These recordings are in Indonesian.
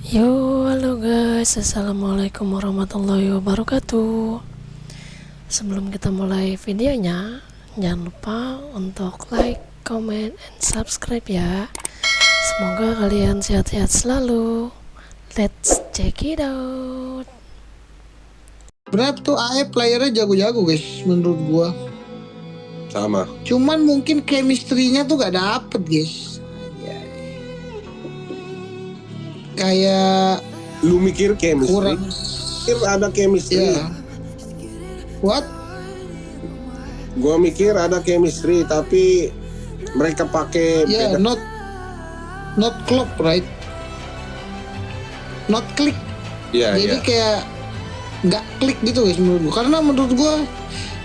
Yo, halo guys, assalamualaikum warahmatullahi wabarakatuh. Sebelum kita mulai videonya, jangan lupa untuk like, comment, and subscribe ya. Semoga kalian sehat-sehat selalu. Let's check it out. Berapa tuh AE playernya jago-jago guys menurut gua. Sama. Cuman mungkin chemistry-nya tuh gak dapet guys. Kayak Lu mikir chemistry? kurang. Mikir ada chemistry. Ya. What? Gua mikir ada chemistry, tapi mereka pakai Ya, beda. not klop, right? Not click. Iya, Jadi iya. kayak nggak klik gitu guys menurut gua. Karena menurut gua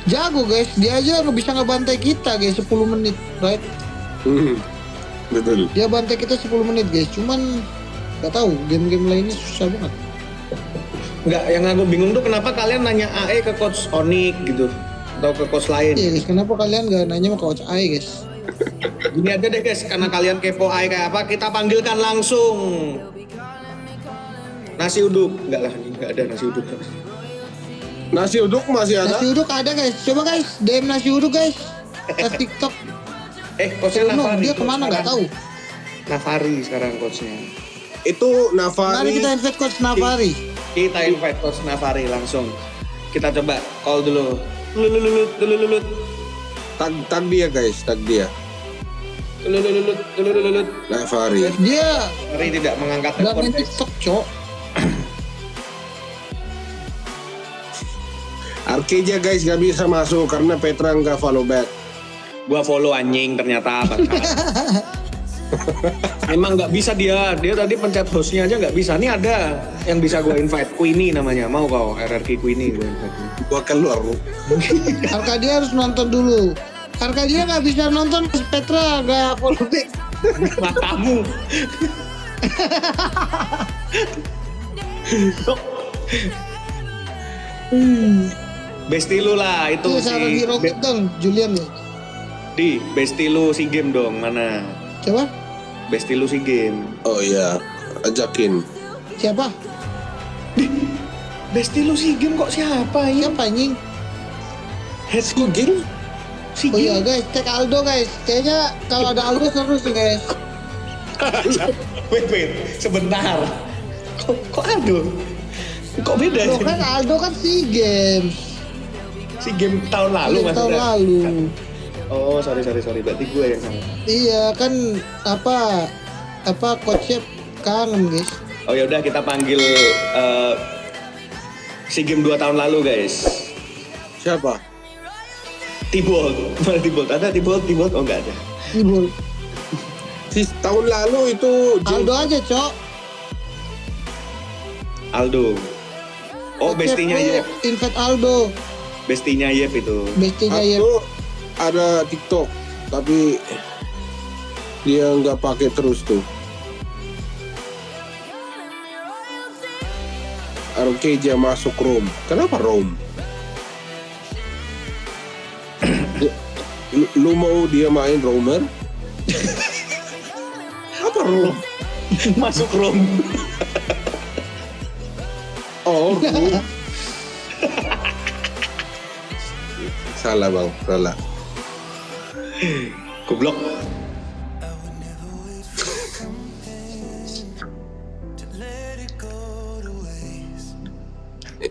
jago guys. Dia aja nggak bisa ngebantai kita guys 10 menit, right? Betul. Dia bantai kita 10 menit guys. Cuman nggak tahu game-game lainnya susah banget. Enggak, yang aku bingung tuh kenapa kalian nanya AE ke coach Onik gitu atau ke coach lain. Iya guys, kenapa kalian gak nanya sama coach AE guys? Gini aja deh guys, karena kalian kepo AE kayak apa, kita panggilkan langsung. Nasi uduk, enggak ada nasi uduk. Nasi uduk masih ada? Nasi uduk ada guys, coba guys DM nasi uduk guys. Ke TikTok. Coachnya No, Navari. dia kemana nggak tahu. Navari sekarang coachnya. Itu Mari Navari. kita invite coach Navari. Kita invite coach Navari langsung. Kita coba call dulu. Lulut. Tag dia guys, tag dia. Lulut. Navari. Dia Navari tidak mengangkat nggak telepon main guys. TikTok cok. Arkeja guys gak bisa masuk karena Petra nggak follow back. Gua follow anjing ternyata apa? Emang nggak bisa dia tadi pencet hostnya aja nggak bisa. Nih ada yang bisa gue invite, Queenie namanya. Mau kau RRQ Queenie gue invite. Gua keluar. Arkadia harus nonton dulu. Arkadia nggak bisa nonton, Petra nggak follow back. Matamu. Besti lu lah itu Itu saran di Rocket dong, Julian ya. Di besti lu si game dong mana? Coba, Besti lu si game. Oh iya, ajakin. siapa? Besti lu si game kok siapa ya? Siapa anjing? Head game. Si Oh iya game. guys, cek Aldo guys. Kayaknya kalau ada Aldo seru sih guys. Wait, sebentar. Kok aduh? Kok beda Loh sih? kan Aldo kan SEA Games. Si game tahun lalu Tahun maksudnya. lalu. Oh, sorry. Berarti gue yang salah. Iya kan apa coachnya kangen guys. Oh ya udah kita panggil si game 2 tahun lalu, guys. Siapa? Tibolt. Mana Tibolt? Ada Tibolt? Oh enggak ada. Ibul. Si tahun lalu itu Aldo aja cok. Aldo. Oh, Coach bestinya Yep Yep. tuh invite Aldo. Bestinya Yep itu. Bestinya Yep. Aku ada TikTok, tapi dia nggak pakai terus tuh. Arkeja masuk Rome. Kenapa Rome? Lu mau dia main Romer? Apa Rome? Masuk room. Oh, Rome. Salah bang, salah. Goblok.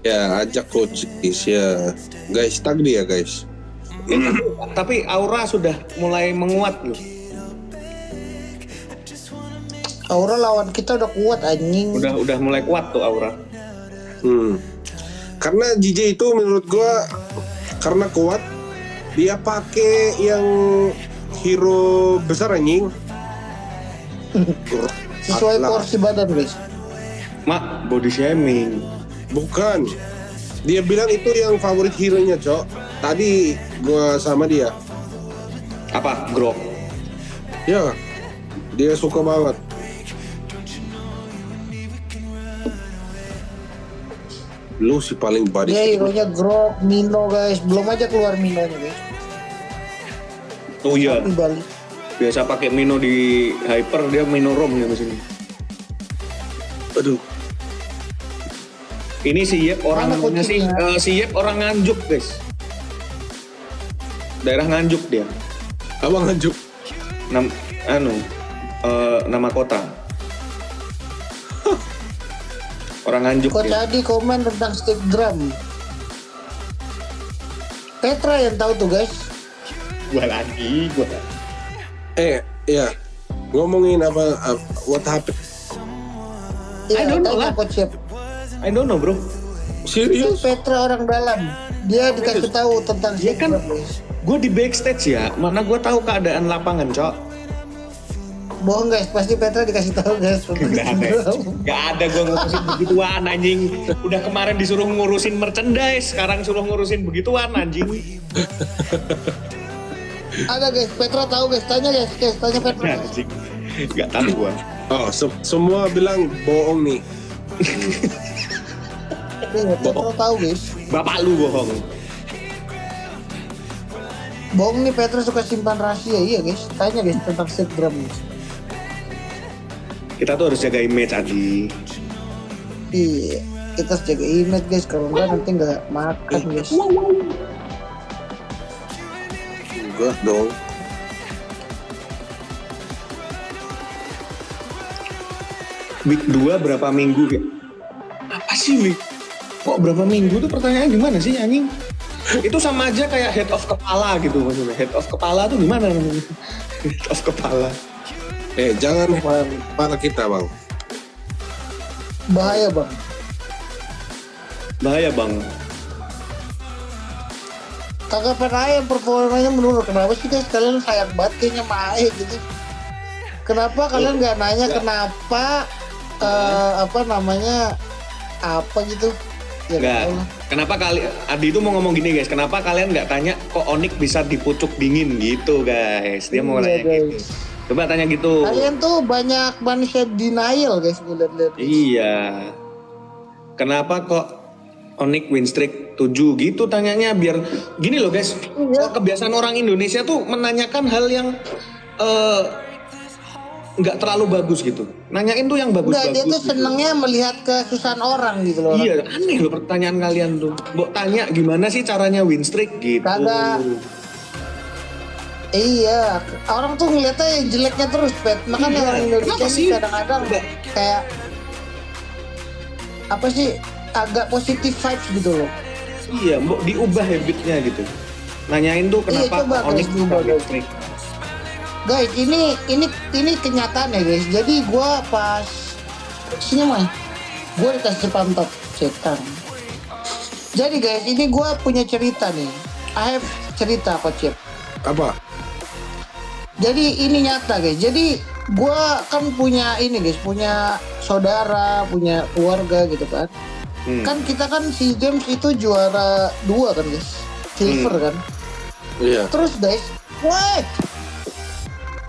Ya ajak coach Is ya, guys tag dia guys. Tapi aura sudah mulai menguat loh. Aura lawan kita udah kuat anjing. Udah mulai kuat tuh aura. Karena JJ itu menurut gua karena kuat, dia pakai yang hero besar anjing. Sesuai Atlas. porsi badan guys. Mak, body shaming. Bukan. Dia bilang itu yang favorit hero-nya, Cok. Tadi gua sama dia. Apa? Grok. Ya. Dia suka banget. Lu sih paling body. Dia hero-nya Grok, Mino guys. Belum aja keluar Minonya guys. Oh iya. Di Bali. Biasa pakai Mino di Hyper, dia Mino Rom ya di sini. Aduh. Ini si Yep orang Mana namanya sih kucingnya? si Yep orang Nganjuk guys. Daerah Nganjuk dia. Abang lanjut. Nama kota. Orang Nganjuk Coach dia. Adi komen tentang stick drum. Petra yang tahu tuh guys. Gua lagi. Ya. Ngomongin apa what happened? I don't know tanya lah. Coach Yep. I don't know bro. Itu Serius? Petra orang dalam. Dia dikasih tahu tentang Dia stick kan drum guys. gue di backstage ya, mana gue tahu keadaan lapangan cok. Bohong guys, pasti Petra dikasih tahu guys. Gak ada gue ngurusin begituan anjing. Udah kemarin disuruh ngurusin merchandise, sekarang suruh ngurusin begituan anjing. Ada guys, Petra tahu guys. Tanya tanya Petra. Anjing. Gak tahu gue. Oh, semua bilang bohong nih. Petra tahu guys. Bapak lu bohong. Bohong nih, Petra suka simpan rahasia. Iya guys, tanya guys tentang stick drum guys. Kita tuh harus jaga image Adi. Iya, kita harus jaga image guys. Kalau enggak nanti nggak makan guys. Enggak dong. Week 2 berapa minggu ya? Apa sih week? Kok berapa minggu tuh pertanyaan gimana sih anjing? Itu sama aja kayak head of kepala gitu maksudnya. Head of kepala tuh gimana namanya? Head of kepala. Jangan kepala kita bang. Bahaya bang. Bahaya bang. Tanggapan Ae performanya menurun. Kenapa sih guys kalian sayang banget kayaknya sama Ae gitu? Kenapa kalian nggak nanya kenapa apa namanya apa gitu? Ya, Enggak. tahu lah. Kenapa Adi itu mau ngomong gini guys? Kenapa kalian nggak tanya kok Onyx bisa dipucuk dingin gitu guys? Dia mau Iya, nanya gitu. guys. Coba tanya gitu. Kalian tuh banyak manusia denial guys gue liat-liat. Iya. Kenapa kok Onyx win streak 7 gitu tanyanya biar gini loh guys. Iya. Kebiasaan orang Indonesia tuh menanyakan hal yang nggak terlalu bagus gitu. Nanyain tuh yang bagus-bagus. Enggak, dia tuh gitu. senengnya melihat kesusahan orang gitu loh. Iya, aneh loh pertanyaan kalian tuh. Mbok tanya gimana sih caranya win streak gitu. Kagak. Iya, orang tuh ngeliatnya yang jeleknya terus, Pet. Makanya Iya, orang Indonesia kenapa sih sih? kadang-kadang kayak apa sih agak positif vibes gitu loh. Iya, mbok diubah habitnya gitu. Nanyain tuh kenapa coba, kok Onyx guys, bisa diubah, win guys. streak. Guys, ini kenyataan ya guys. Jadi gua pas sini mah, gua dikasih pantat setan. Jadi guys, ini gua punya cerita nih. I have cerita Coach Yep. Apa? Jadi ini nyata guys. Jadi gua kan punya ini guys, punya saudara, punya keluarga gitu kan. Kan kita kan si James itu juara 2 kan guys, silver kan. Iya. Terus guys, wah,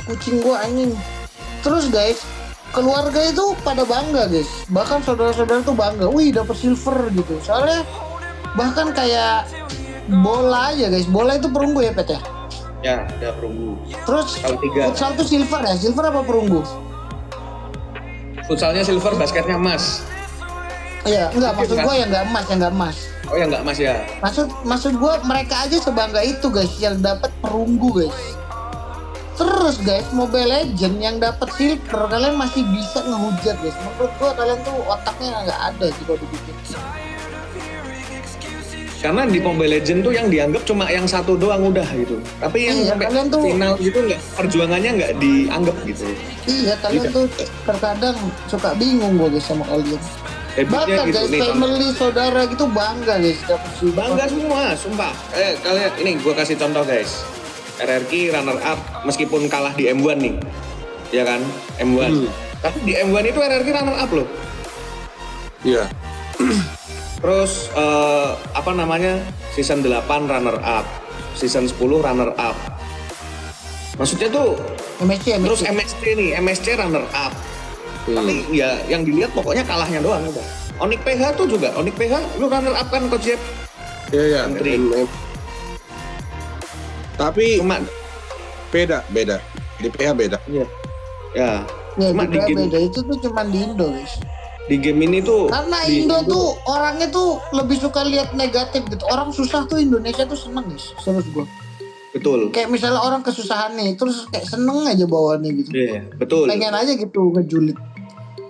kucing gua anjing. Terus guys, keluarga itu pada bangga guys. Bahkan saudara-saudara tuh bangga, wih dapat silver gitu. Soalnya bahkan kayak bola aja guys. Bola itu perunggu ya Pet ya. Ya, ada perunggu. Terus Kalau 3. futsal tuh silver ya. Silver apa perunggu? Futsalnya silver, basketnya emas. Iya, enggak maksud kan? gua yang enggak emas, yang enggak emas. Oh ya enggak emas ya. Maksud gua mereka aja sebangga itu guys yang dapat perunggu guys. Terus guys, Mobile Legend yang dapat silver kalian masih bisa ngehujat guys. Menurut gua kalian tuh otaknya nggak ada sih kalau dibikin. Karena di Mobile Legend tuh yang dianggap cuma yang satu doang udah gitu. Tapi yang Iya, sampai kalian tuh- final gitu enggak, perjuangannya nggak dianggap gitu. Iya, kalian tuh terkadang suka bingung gua guys sama kalian. Habitnya Bahkan gitu guys, nih. family saudara gitu bangga guys dapat silver. Bangga semua, sumpah. Kalian ini gue kasih contoh guys. RRQ runner up meskipun kalah di M1 nih. Ya kan? M1. Tapi di M1 itu RRQ runner up loh. Iya. Terus apa namanya? Season 8 runner up. Season 10 runner up. Maksudnya tuh MSC. terus MSC nih, MSC runner up. Tapi ya yang dilihat pokoknya kalahnya doang udah. Onyx PH tuh juga, Onyx PH lu runner up kan Coach Jeb? Iya. Menteri. Tapi Cuma beda. Di PH beda. iya. Ya. Ya Cuma juga dikit. beda itu tuh cuma di Indo guys. Di game ini tuh Karena di Indo tuh orangnya tuh lebih suka lihat negatif gitu. Orang susah tuh Indonesia tuh seneng guys, serius gua. betul. Kayak misalnya orang kesusahan nih, terus kayak seneng aja bawaannya gitu. Iya, betul. Pengen aja gitu ngejulit.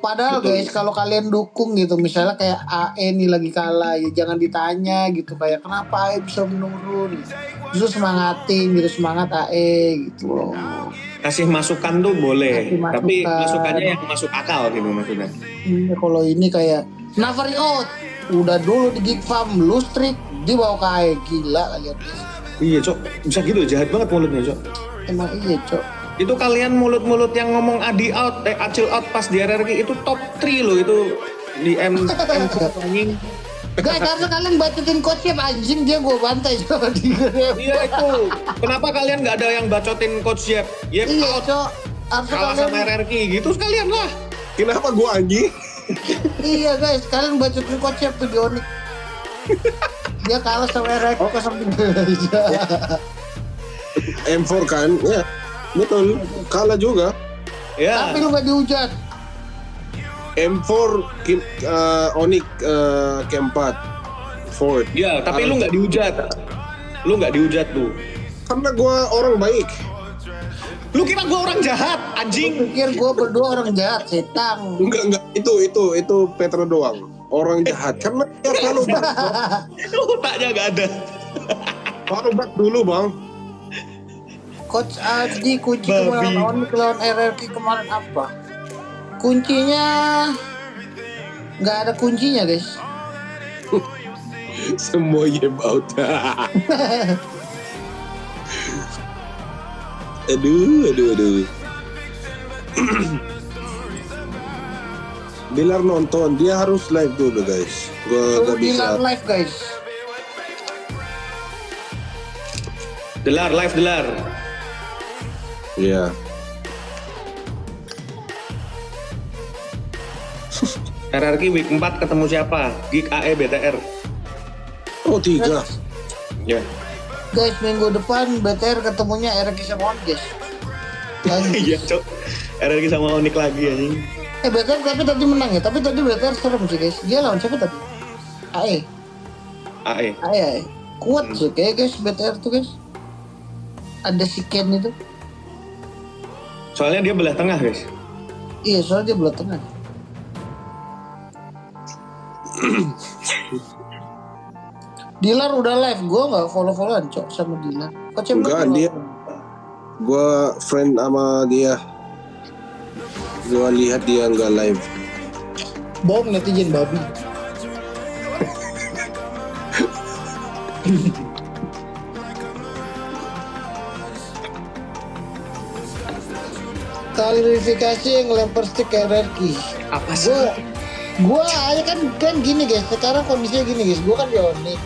Padahal Betul. guys, kalau kalian dukung gitu, misalnya kayak AE nih lagi kalah, ya jangan ditanya gitu kayak kenapa AE bisa menurun. Justru semangatin gitu, semangat AE gitu loh. Kasih masukan tuh boleh, Kasih masukan. tapi masukannya yang masuk akal gitu maksudnya. Iya, kalau ini kayak Nafari out, udah dulu di Geek Farm, lu streak, dibawa ke AE, gila kalian. Iya cok, bisa gitu, jahat banget mulutnya cok. Emang iya cok. Itu kalian mulut-mulut yang ngomong Adi out, Acil out pas di RRQ itu top 3 loh itu di M anjing. Guys, harusnya kalian bacotin coachnya anjing, dia gue bantai coba di game. Iya itu. Kenapa kalian nggak ada yang bacotin coach Yep? Yep Iya out, cok, harusnya kalah kalian sama RRQ gitu sekalian lah. Kenapa gua anjing? iya guys, kalian bacotin coachnya tuh di Onyx. Dia kalah sama RX 0-3 M4 kan? Ya, betul. Kalah juga. Ya. Tapi lu gak dihujat. M4 Onyx keempat. Ford. Ya, tapi lu nggak dihujat. Lu nggak dihujat tuh. Karena gua orang baik. Lu kira gua orang jahat, anjing? Pikir gue berdua orang jahat, setang. Enggak. Itu Petra doang. Orang jahat. Karena dia selalu Otaknya nggak ada. back dulu, Bang. Coach Adi kunci Babi. kemenangan Onyx lawan RRQ kemarin apa? Kuncinya nggak ada kuncinya guys. Semua out. Aduh. Bilar nonton, dia harus live dulu guys. Gua Lu gak bisa. bilang live guys. Delar. Iya. RRQ week 4 ketemu siapa? Geek AE BTR. Oh 3. Ya. Guys, minggu depan BTR ketemunya RRQ sama Onyx guys. Lagi. Iya, cok. RRQ sama Onyx lagi anjing. BTR tapi tadi menang ya. Tapi tadi BTR serem sih guys. Dia lawan siapa tadi? AE. AE. Kuat sih kayak guys BTR tuh guys. Ada si Ken itu. Soalnya dia belah tengah, guys. Iya, soalnya dia belah tengah. Dilar udah live, gue nggak follow-followan cok sama Dilar. Enggak, dia. Gua friend sama dia. Gua lihat dia nggak live. Bohong netizen babi. Klarifikasi yang lempar stick ke RRQ. Apa sih? Gua aja kan gini guys. Sekarang kondisinya gini guys. Gua kan di Onyx.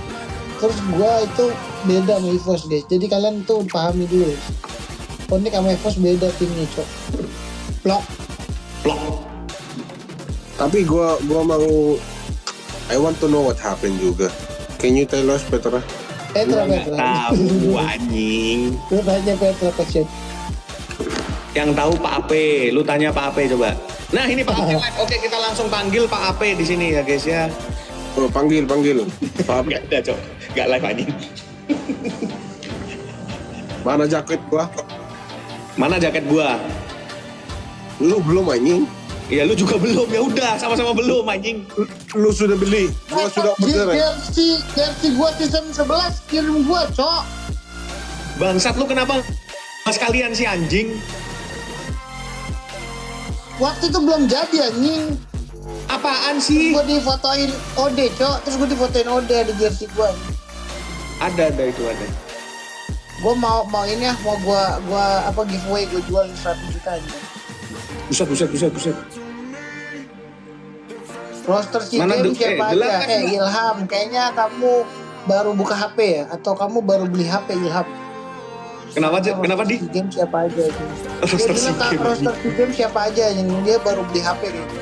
Terus gua itu beda sama EVOS guys. Jadi kalian tuh pahami dulu. Onyx sama EVOS beda timnya cok. Plok. Tapi gua mau. I want to know what happened juga. Can you tell us, Petra? Petra. Tahu anjing. Lu tanya Petra kecil. Yang tahu Pak Ape, lu tanya Pak Ape coba. Nah, ini Pak Ape live. Oke, kita langsung panggil Pak Ape di sini ya, guys ya. Oh, panggil. Pak, Enggak ada, Cok. Enggak live anjing. mana jaket gua? Mana jaket gua? Lu belum anjing? Ya lu juga belum. Ya udah, sama-sama belum anjing. Lu sudah beli? Gua sudah order. Jersey gua season 11 kirim gua cok. Bangsat lu kenapa sekalian sih anjing? Waktu itu belum jadi anjing. Apaan sih? Gue difotoin Ode cok. Terus gue difotoin Ode di jersey gue. Ada itu ada. Gue mau ini ya, mau gue apa giveaway gue jual 100 juta aja. Buset. Roster si Mana game du- siapa Gelap aja? kan? Ilham, kayaknya kamu baru buka HP ya? Atau kamu baru beli HP Ilham? Kenapa di? Si game siapa aja? Roster si game. Roster si game siapa aja yang dia baru beli HP gitu.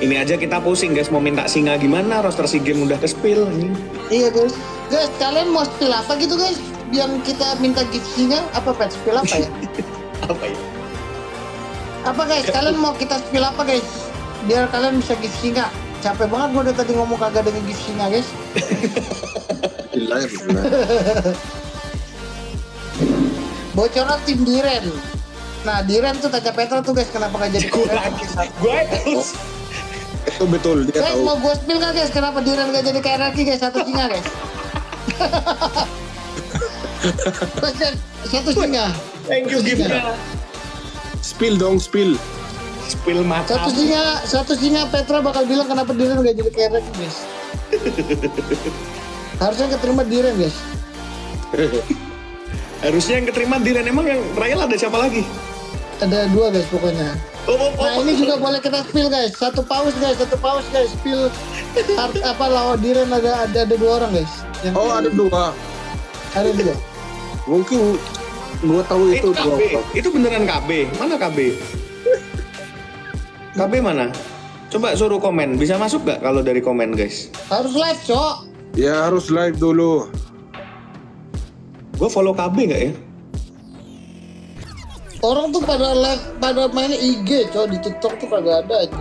Ini aja kita pusing guys, mau minta singa gimana? Roster si game udah ke-spill anjing. Iya guys. Guys, kalian mau spill apa gitu guys? Yang kita minta gift singa apa pet spill apa ya? Apa ya? Apa guys? Kalian mau kita spill apa guys? biar kalian bisa gift singa. Capek banget gue dari tadi ngomong kagak ada gift singa guys. Di live benar. Bocoran tim Diren. Nah Diren tuh tanya Petra tuh guys kenapa gak jadi KRRQ. Gue terus. Itu betul dia Guys tahu. mau gue spill gak guys kenapa Diren gak jadi KRRQ guys, satu singa guys. Satu singa. Thank you giftnya. Spill dong, spill. Spill mata. Satu singa Petra bakal bilang kenapa Diren gak jadi KRRQ guys. Harusnya keterima Diren guys. Harusnya yang keterima Diren. Emang yang trial ada siapa lagi? Ada 2 guys pokoknya. Nah ini juga boleh kita spill guys. Satu paus guys. Spill lawan Diren ada 2 orang guys. Yang Oh ada 2. ada 2. Mungkin gua tahu itu KB. Itu beneran KB. Mana KB? KB mana? Coba suruh komen. Bisa masuk gak kalau dari komen guys? Harus live cok. Ya harus live dulu. Gue follow KB gak ya? Orang tuh pada live, pada main IG cok, di TikTok tuh kagak ada aja.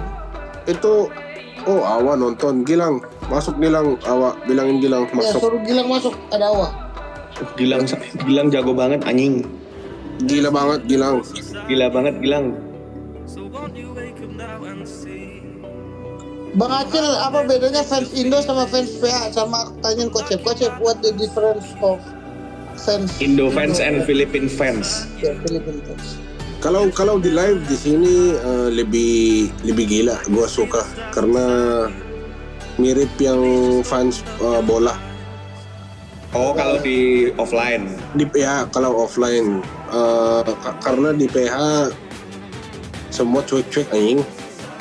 Itu Awa nonton. Gilang masuk, Gilang. Awa bilangin Gilang Ya masuk. suruh Gilang masuk, ada Awa. Gilang jago banget anjing. Gila banget Gilang. Gila banget Gilang. Bang Acil, apa bedanya fans Indo sama fans PH? Sama tanyain Kocep, what the difference of fans Indo fans and Philippine fans. ya, Philippine fans? Kalau di live di sini lebih gila. Gua suka karena mirip yang fans bola. Oh kalau di offline. Di PH kalau offline karena di PH semua cuek-cuek anjing.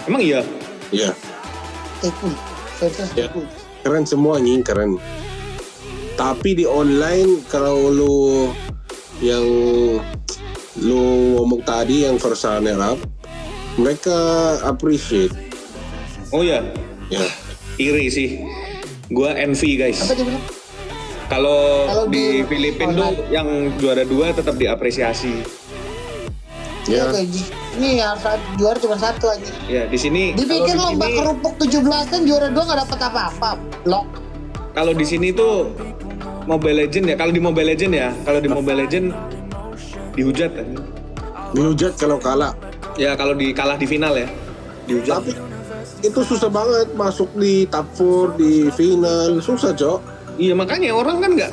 Emang iya? Ya, Tekul, fansnya Ya. tekul. keren semua anjing, keren. Tapi di online kalau lu ngomong tadi yang first runner up, mereka appreciate. Oh iya. Ya. Iri sih. Gua envy guys. Apa dia bilang? Kalau Kalau di di Filipina tuh online. yang juara 2 tetap diapresiasi. Ya. Ya. Ini harus juara cuma 1 aja. Ya di sini. Dibikin kalau di lomba sini- kerupuk 17-an juara 2 nggak dapat apa-apa. Blok. Kalau di sini tuh Mobile Legend ya. Kalau di Mobile Legend ya. Kalau di Mobile Legend dihujat kan. Dihujat kalau kalah. Ya kalau kalah di final ya. Dihujat. Tapi itu susah banget masuk di top 4 di final, susah cok. Iya makanya orang kan nggak.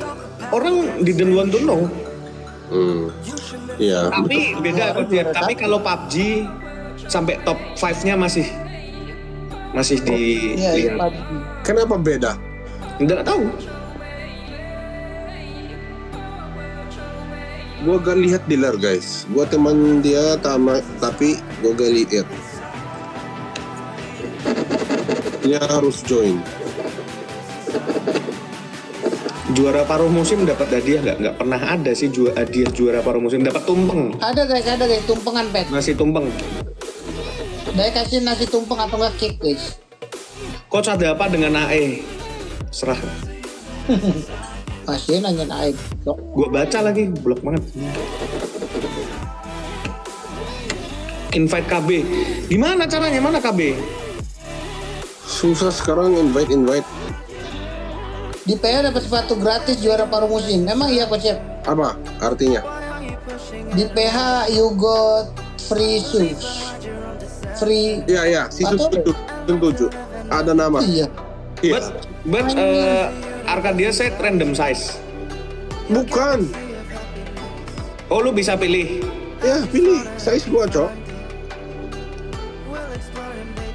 Orang didn't want to know. Iya. Tapi beda kok Jet. Tapi kalau PUBG sampai top 5-nya masih di Iya, iya. lihat. Kenapa beda? Nggak tahu. Gua gak lihat dealer guys. Gua teman dia tapi gua gak lihat. Dia harus join. Juara paruh musim dapat hadiah nggak? Nggak pernah ada sih hadiah juara paruh musim. Dapat tumpeng. Ada guys, tumpengan pet. Nasi tumpeng. Dia kasih nasi tumpeng atau nggak cake guys. Coach ada apa dengan AE? Serah. Masih nanyain aib. Blok. Gua baca lagi, blok banget. Invite KB. Gimana caranya? Mana KB? Susah sekarang invite. Di PH dapat sepatu gratis juara paruh musim. Memang iya Coach? Apa artinya? Di PH you got free shoes. Free. Iya, season Atau- 7. Ada nama. Iya. Iya. But Arcadia set random size. Bukan. Oh lu bisa pilih. Ya, pilih size gua, Cok.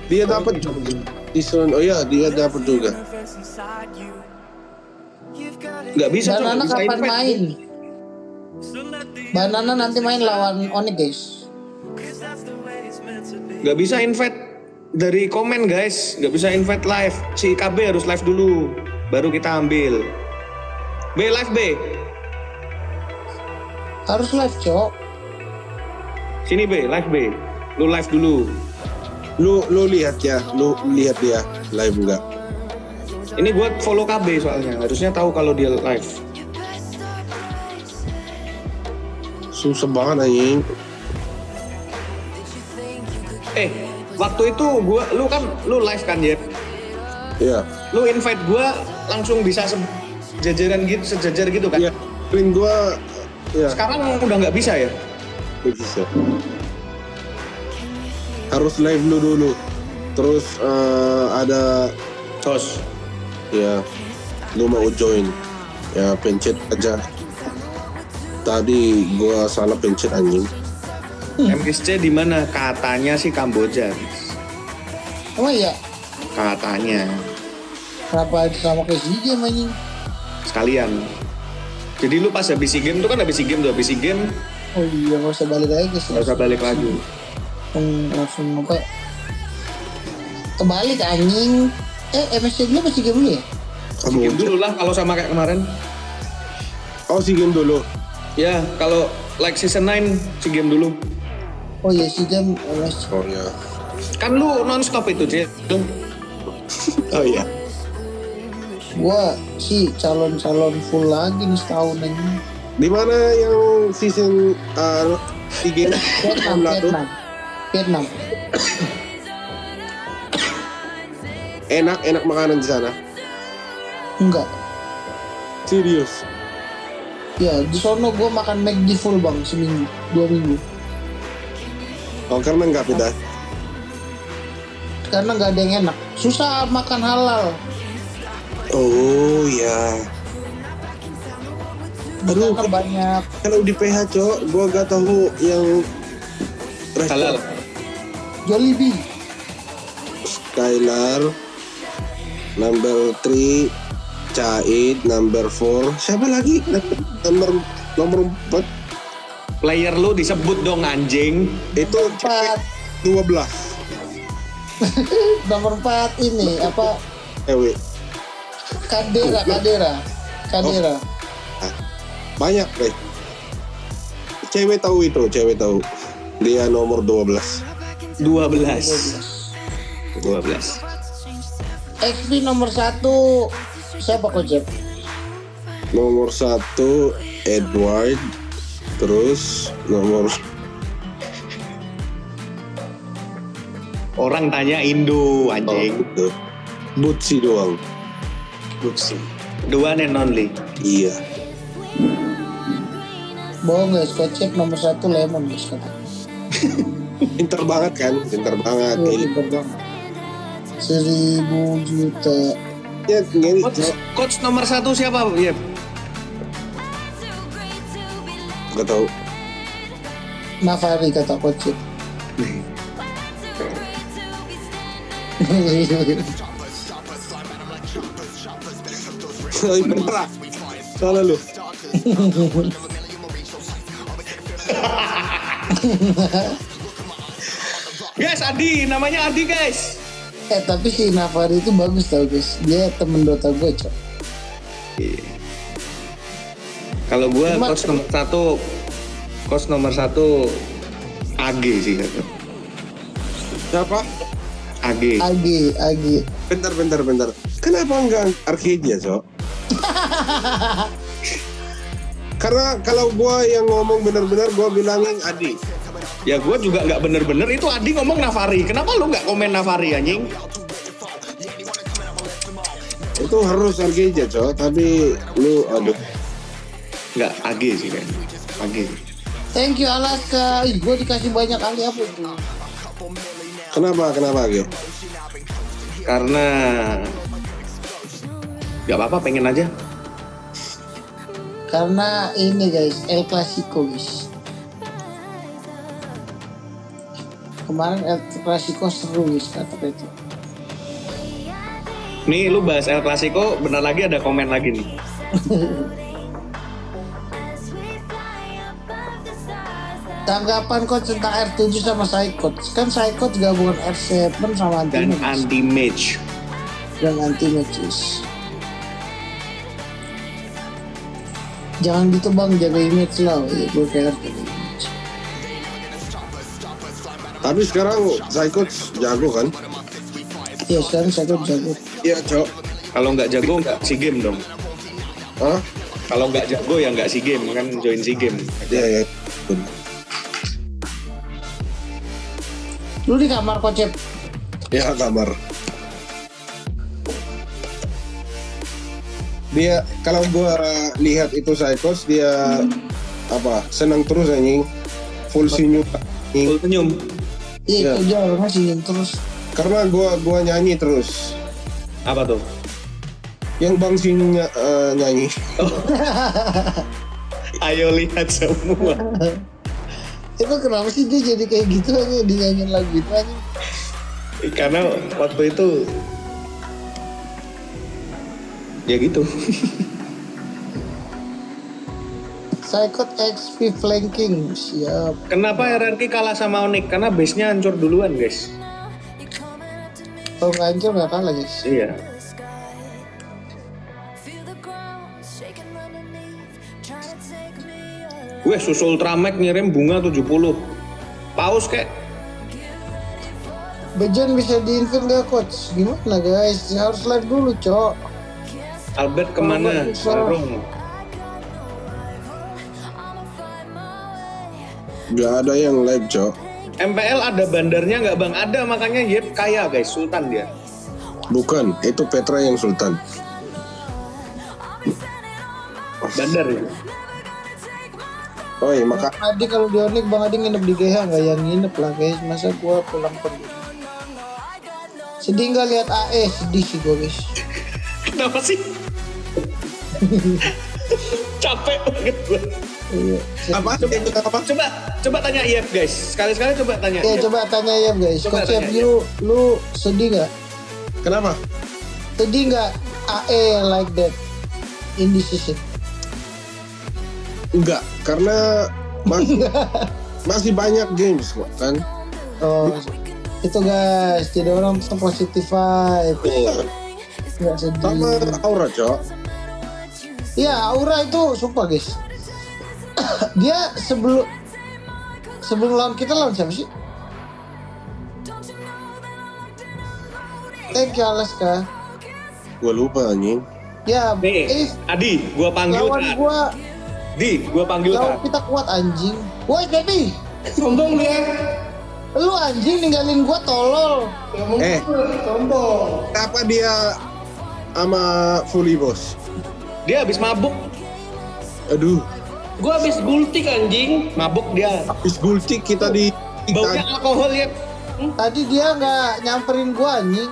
Dia dapat season. Oh iya, dia dapat juga. Nggak bisa Cok, Banana nggak bisa kapan invite. main? Banana nanti main lawan Onyx guys. Nggak bisa invite dari komen guys. Nggak bisa invite live. Si KB harus live dulu. Baru kita ambil. B live B. Harus live Cok. Sini B, live B. Lu live dulu. Lu lihat ya, lu lihat dia live enggak? Ini gue follow KB soalnya. Harusnya tahu kalau dia live. Susah banget anjing. waktu itu lu live kan ya? Iya. Lu invite gua langsung bisa sejajar gitu kan? Iya. Link gua ya Sekarang udah nggak bisa ya? nggak bisa. Harus live lu dulu. Terus ada Host. ya lu mau join ya pencet aja. Tadi gua salah pencet anjing. MSC di mana? Katanya sih Kamboja. Emang iya? Katanya Kenapa sama kayak si game anjing? sekalian. Jadi lu pas habis SEA Games tuh kan habis SEA Games Oh iya, nggak usah balik lagi sih. nggak usah balik lagi. Langsung apa? Kebalik anjing. MSC dulu apa si game dulu ya? SEA Games dulu lah kalau sama kayak kemarin. Oh SEA Games dulu. Ya kalau like season 9 SEA Games dulu. Oh iya si game MSC. Oh ya. Kan lu non-stop itu, Cil. Oh iya. Gua sih calon-calon full lagi nih setahun anjing. Di mana yang season SEA Games? Vietnam. Enak makanan di sana. Enggak. Serius. Ya di sono gua makan McD full bang seminggu, 2 minggu. Oh karena nggak beda. Karena nggak ada yang enak. Susah makan halal. Oh ya. Aduh, Karena banyak. kalau di PH cok, gua gak tahu yang Halal. Jollibee. Skylar, number 3, Caid, number 4. Siapa lagi? Nomor 4 Player lu disebut dong anjing. itu 4. 12 Nomor 4 ini apa? cewek. Kadera. Banyak deh. Cewek tahu. Dia nomor 12. 12. XP nomor 1 siapa kocep? Nomor 1 Edward. Terus nomor Orang tanya Indo anjing. itu Butsi doang. Buksi. The one and only. Iya. Bohong guys, kocep nomor 1 Lemon guys kata. Pinter banget kan? Pinter banget. Iya, Ini pinter banget. 1.000 juta. ya ngeri. Coach nomor 1 siapa? Yep. Gak tahu. Navari kata kocep. Beneran. Salah lu. Guys, Adi, namanya Adi guys. Tapi si Navari itu bagus tau guys. Dia temen Dota gue cok. Kalau gue Cuma- coach nomor satu AG sih kata. Siapa? AG. AG. Bentar. Kenapa enggak Arcadia, Cok? Karena kalau gua yang ngomong benar-benar gua bilangin Adi. Ya gue juga nggak bener-bener itu Adi ngomong Navari. Kenapa lu nggak komen Navari anjing? Itu harus Arcadia, Cok. Tapi lu aduh. Nggak AG sih kan. AG. Thank you Alaska. Gue dikasih banyak kali apa itu? Kenapa Age? Karena nggak apa-apa pengen aja. Karena ini guys, El Clasico guys. Kemarin El Clasico seru guys kata itu. Nih lu bahas El Clasico, bentar lagi ada komen lagi nih. Tanggapan coach tentang R7 sama Psychot. Kan Psychot gabungan R7 sama Dan Anti-Match. anti-match. Dan Anti-Matches. Jangan gitu bang, jaga image lah. Ya, gue kayak jaga image. Tapi sekarang Psycho jago kan? Ya sekarang Psychot jago. Iya, Cok. Kalau nggak jago nggak SEA Games dong. Hah? Kalau nggak jago ya nggak SEA Games kan join SEA Games. Iya. Lu di kamar Kocep. Ya kamar. Dia kalau gua lihat itu Psychos dia apa senang terus anjing, full senyum anjing. Full senyum. Iya, Iya. itu dia orangnya senyum terus. Karena gua nyanyi terus. Apa tuh? Yang Bang Sing nyanyi. Ayo lihat semua. Itu kenapa sih dia jadi kayak gitu aja, dinyanyiin lagu itu aja. Karena waktu itu ya gitu. Psychot XP flanking, siap. Kenapa RRQ kalah sama Onyx? Karena base-nya hancur duluan, guys. Kalau nggak hancur nggak kalah guys. Iya. Weh, susul Ultramag ngirim bunga 70. Paus kek. Bejan bisa diinvite nggak coach? Gimana guys? Harus live dulu cok. Albert kemana? Kalau nggak bisa. Sarung. Gak ada yang live Cok. MPL ada bandarnya nggak bang? Ada, makanya Yep kaya guys, Sultan dia. Bukan, itu Petra yang Sultan. Bandar ya. Oh iya, maka Bang Adi kalau di Onyx Bang Adi nginep di GH nggak yang nginep lah guys. Masa gua pulang pergi. Sedih nggak lihat AE? Sedih sih gua guys. Kenapa sih? Capek banget gua. Iya. apa? Apa? Coba tanya Yep guys. Sekali-sekali coba tanya. Ya Yep. coba tanya ya guys. Coba Coach tanya, Yap, lu sedih nggak? Kenapa? Sedih nggak AE like that in this season? Enggak, karena masih banyak games kok kan. Oh, itu guys. Jadi orang tuh positif vibe. Nggak Sama sedih. Aura Cok. Iya, Aura itu sumpah guys. Dia sebelum lawan kita lawan siapa sih? Thank you Alaska. Gua lupa anjing. Ya, Nih, Adi, gua panggil lawan kan. gua Gua panggil lawan kan. kita kuat anjing. Woi baby, Sombong dia. lu anjing ninggalin gua tolol. Sombong. Apa dia sama Fully Boss? Dia habis mabuk. Aduh, Gua habis gultik anjing. Mabuk dia. habis gultik kita di Baunya alkohol ya. Tadi dia nggak nyamperin gua anjing.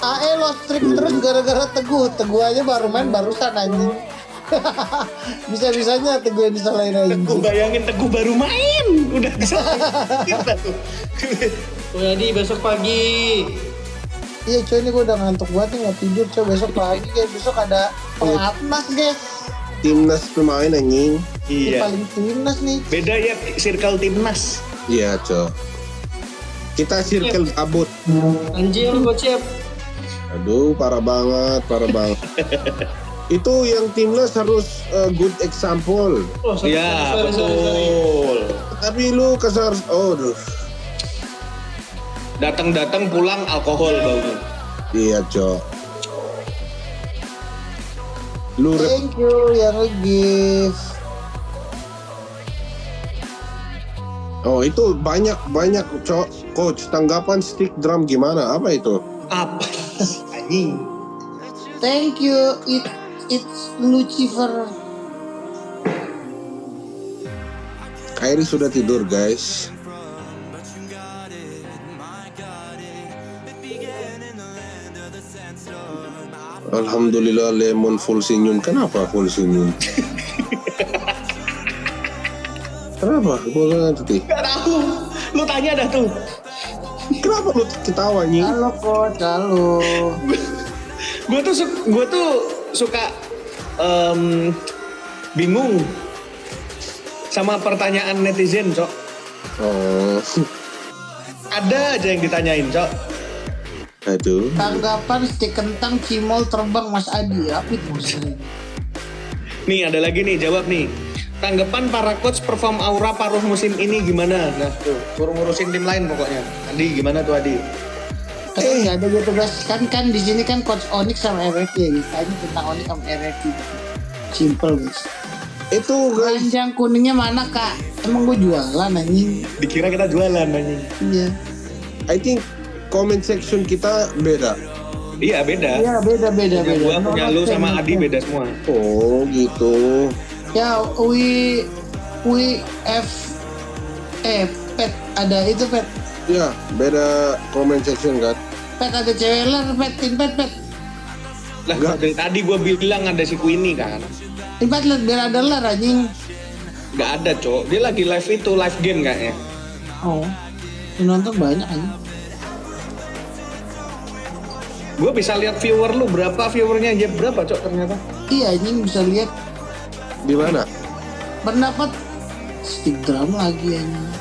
AE lost streak terus gara-gara Teguh. Teguh aja baru main barusan anjing. Bisa-bisanya Teguh yang disalahin Gue anjing. bayangin Teguh baru main. Udah bisa. Kita tuh. Jadi besok pagi. Iya coy, ini gue udah ngantuk banget nih, nggak tidur coy. Besok pagi guys, besok ada pelatnas guys. timnas pemain anjing. Ini Iya. paling timnas nih. Beda ya circle timnas. Iya Cok. Kita circle kabut. Anjing lu Cep. Aduh, parah banget, parah banget. Itu yang timnas harus good example. Iya, betul. Tapi lu kesar, oh, aduh. Datang-datang pulang alkohol baunya. Iya, Cok. Lu Thank you yang nge-give. oh itu banyak Cok. Coach, tanggapan stick drum gimana? Apa itu? Apa sih, anjing? Thank you, it's Lucifer. Kairi sudah tidur, guys. Alhamdulillah Lemon full senyum. Kenapa full senyum? Kenapa? Gue gak ngerti. Gak tahu. Lu tanya dah tuh. Kenapa lu ketawa nih? Halo coach, halo. Gue tuh suka bingung sama pertanyaan netizen, Cok. Oh, Ada aja yang ditanyain, Cok. aduh. Tanggapan stick kentang cimol terbang Mas Adi. Apa itu maksudnya? Nih ada lagi nih, jawab nih. Tanggapan para coach perform Aura paruh musim ini gimana? Nah tuh, suruh ngurusin tim lain pokoknya. Adi gimana tuh Adi? Kan nggak ada gitu guys. Kan di sini kan coach Onyx sama RFT ya. Ditanya tentang Onyx sama RFT. Simple guys. Itu guys, Keranjang kuningnya mana kak? Emang gue jualan anjing. Dikira kita jualan anjing. Iya. I think comment section kita beda. Iya beda. Iya beda. Gua punya lu sama Adi beda semua. Oh gitu. Ya pet ada itu pet. Ya beda comment section kan. Pet ada cewek ler pet pet. Lah dari tadi gua bilang ada si Queenie kan. Pet ler biar ada ler anjing. Gak ada cok. Dia lagi live game kayaknya. Oh. Yang nonton banyak anjing. Gua bisa lihat viewer lu berapa, viewernya aja berapa cok ternyata. Iya anjing bisa lihat Di mana? pendapat Instagram lagi anjing.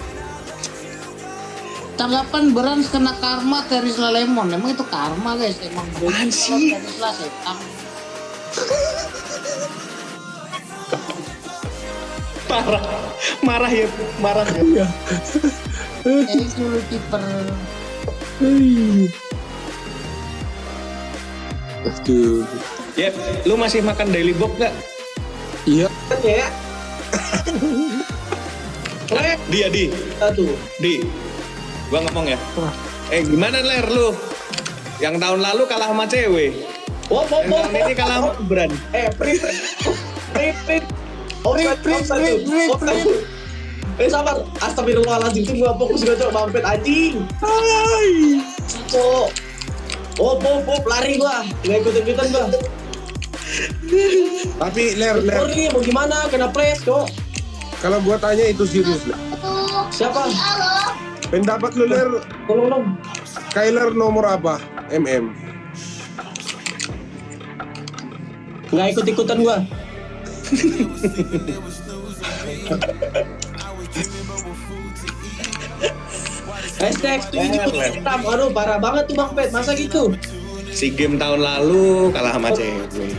Tanggapan Berans kena karma Terisla Lemon. Emang itu karma guys. Emang Apaan sih? Terisla setan. Marah ya. Itu kiper. Aduh. Yep, lu masih makan daily box gak? Iya. Ya. Di. Aduh. Di. Gua ngomong ya. Gimana Ler lu? Yang tahun lalu kalah sama cewek. Yang tahun ini kalah sama Bran. Print. Sabar. Astagfirullahaladzim, itu gua fokus gua coba mampet anjing. Cok. Lari gua. Nggak ikut-ikutan gua. Tapi Ler, Sorry, mau gimana? Kena press, cok. kalau gua tanya itu serius Ler. Siapa? Pendapat lu Ler, Tolong dong. Kyler nomor apa? MM. Nggak ikut-ikutan gua. Hashtag ini hitam. Aduh, parah banget tuh Bang Pet. Masa gitu? Si game tahun lalu kalah sama cewek.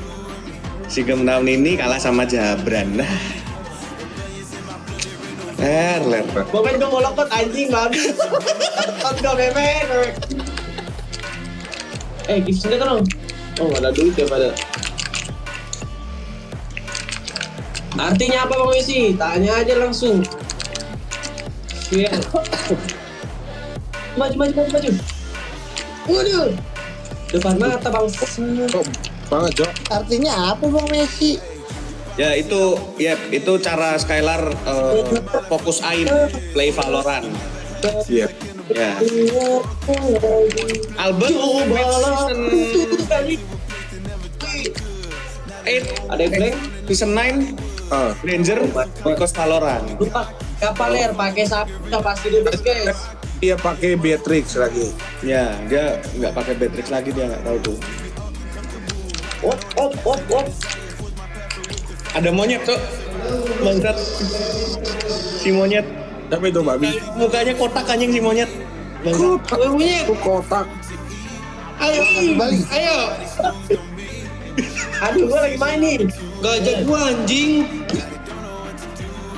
Si game tahun ini kalah sama Jabran. Ler. Gua main dong molokot anjing babi. Tonton dong memen. Gift senjata dong. Oh, nggak ada duit ya pada. Artinya apa Bang Wisi? Tanya aja langsung. Iya. Maju. Waduh. Depan mata Bang. Oh, banget Jok. Artinya apa Bang Messi? Ya itu cara Skylar fokus aim play Valorant. Iya. Ya. Albert season 8 Ada yang blank? season 9 Ah, Ranger because Valorant. Lupa kapal air pakai sapu pasti lulus guys. dia pakai Beatrix lagi. Ya, dia nggak pakai Beatrix lagi, dia nggak tahu tuh. Op. Ada monyet tuh, bangsat. Si monyet. Tapi itu babi. Mukanya kotak anjing si monyet. Bangsat. Monyet. Itu kotak. Ayo. Aduh, gua lagi main nih. Gak ajak gua anjing.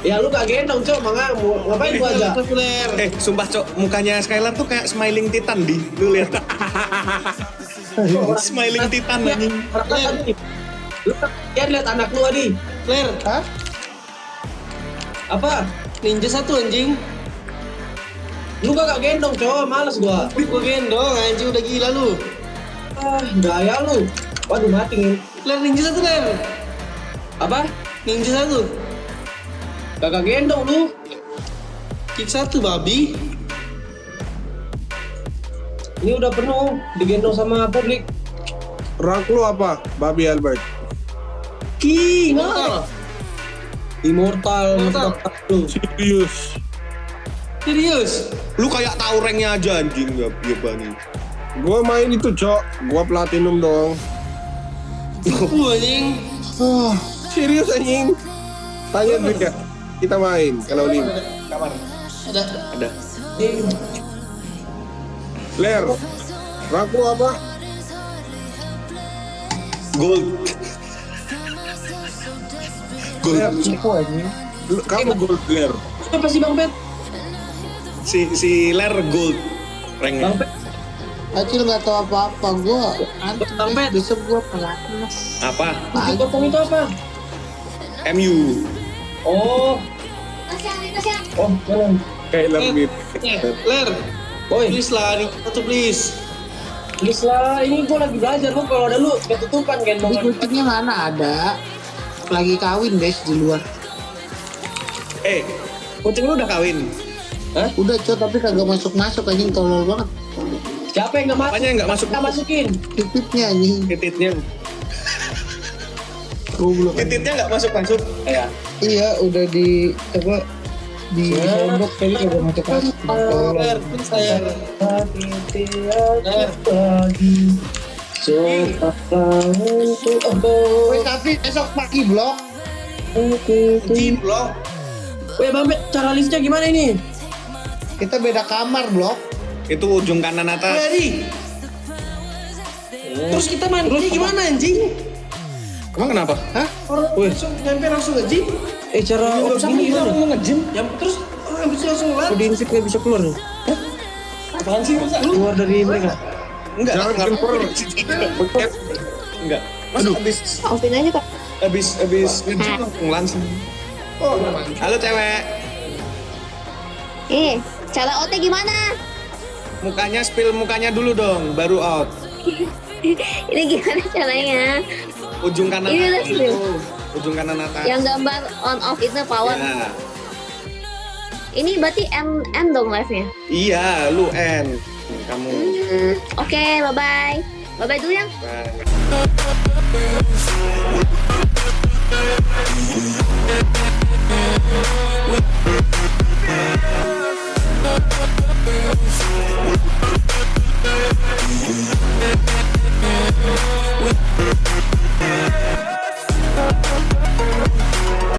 Ya lu gak gendong, Cok. Ngapain gua aja? Sumpah Cok, mukanya Skylar tuh kayak smiling titan di. Lu lihat. Smiling titan anjing. Lu kan lihat anak lu Adi. Ler, hah? Apa? Ninja satu anjing. Lu gak gendong, Cok. Males gua. Gua gendong anjing udah gila lu. Gaya lu. Waduh, mati nih. Ler ninja satu Ler. Apa? Ninja satu. Kagak gendong lu. Kick satu babi. Ini udah penuh digendong sama publik. Rank lu apa, Babi Albert? Immortal. Lu. Serius. Lu kayak tahu ranknya aja anjing, gak nih. Gua main itu, Cok. Gua platinum dong. Anjing. Serius anjing. Tanya juga. Kita main kalau ini. Ada. Ler, rank lu apa? Gold. Ler, kamu gold Ler. Apa sih Bang Pet? Si Ler gold ranknya. Bang Pet. Acil nggak tahu apa-apa gua. Bang Pet. Besok gua pelatnas. Apa? Kosong itu apa? MU. Oh, Oh, jalan. Kayak lebih. Ler. Boy, please lah, ini satu please. Please lah, ini gue lagi belajar lu. Kalau ada lu ketutupan Di gendongan. kucingnya mana ada. Lagi kawin guys di luar. Kucing lu udah kawin? Udah cok tapi kagak masuk anjing tolol banget. Siapa yang nggak masuk? Apanya yang nggak masuk? Kita masukin. Titipnya anjing. Tititnya. Goblok. Tititnya nggak masuk. Ya. Iya udah di apa di pondok kali kagak masuk. Ler, please saya. Ler. Woi tapi besok pagi blok. Jiblok. Weh, Bambet, cara listnya gimana ini? Kita beda kamar blok. Itu ujung kanan atas. Ready. Terus kita mandi gimana anjing? Emang kenapa? Hah? Orang langsung nyampe langsung nge-gym. Cara Ini gimana? mau nge-gym? Terus orang bisa langsung lari. Di insik nggak bisa keluar. Apaan sih masa lu? Keluar dari mereka. Enggak. Enggak. Masa Offin aja kok. habis nge-gym langsung. Halo cewek. Cara OT gimana? Mukanya spill mukanya dulu dong, baru out. Ini gimana caranya? Ujung kanan Ini udah atas spill. itu. Ujung kanan atas. Yang gambar on off itu power. Ya. Ini berarti M dong live-nya. Iya, lu N. Kamu. Oke, bye bye. Bye bye dulu yang. Bye.